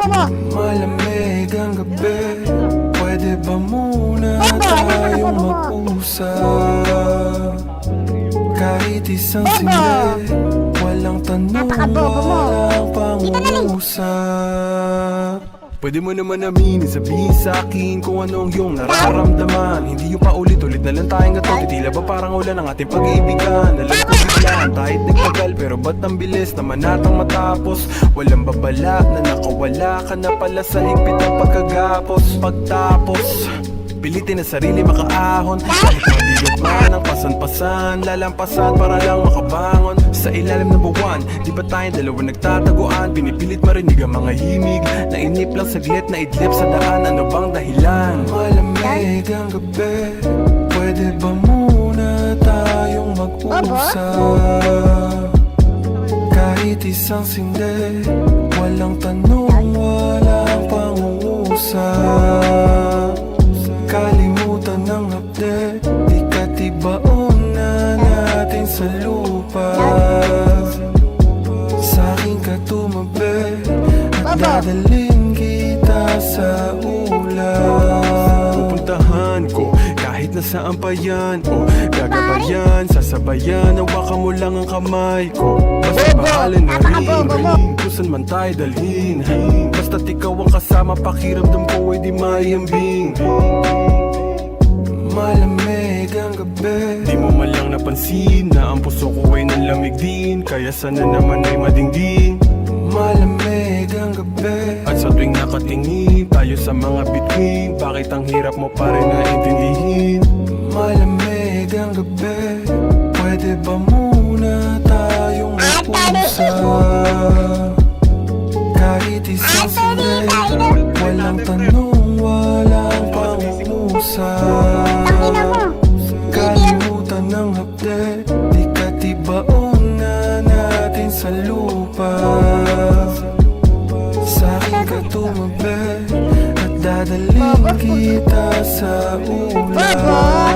Malamig ang gabi, pwede ba muna tayong mag-usap? Kahit isang sindi, walang tanong, walang pangungusap. Pwede mo naman aminin, sabihin sa akin kung ano ang iyong nararamdaman. Hindi yung paulit-ulit na lang tayong gato. Titila ba parang ulan ang ating pag-iibigan? Alam ko biglaan, kahit nagtagal, pero ba't ang bilis naman natang matapos? Walang babala na nakawala ka na pala sa higpit ng pagkagapos. Pagtapos pilitin na sarili makaahon, kahit mabigat man ang pasan-pasan, lalampasan para lang makabangon. Sa ilalim ng buwan, di ba tayong dalawa nagtataguan? Pinipilit marinig ang mga himig, nainip lang saglit na idlip sa daan. Ano bang dahilan? Malamig ang gabi, pwede ba muna tayong mag-usap? Kahit isang sindi, walang tanong, walang pangungusap. Kalimutan ng update, di katibaon na natin sa lupa. Sa'kin ka tumabi at dadalhin kita sa ulap. Pupuntahan ko kahit nasaan pa yan, o gagabayan, sasabayan, hawakan mo lang ang kamay ko. Basta bahala na rin, kung saan man tayo dalhin. Basta't ikaw ang kasama, pakiramdam ko ay di mayambing. Malamig ang gabi, di mo man lang napansin na ang puso ko ay nanlamig din. Kaya sana naman ay madingding. Malamig ang gabi, at sa tuwing nakatingin tayo sa mga bituin, bakit ang hirap mo pa rin naintindihin? Malamig ang gabi, pwede ba muna tayong mag-usap? Kahit isang sindi, walang tanong, walang pangungusap. Kalimutan ng update, di katibaon na natin sa lupa. Sa'kin ka tumabi at dadalhin kita sa ulap.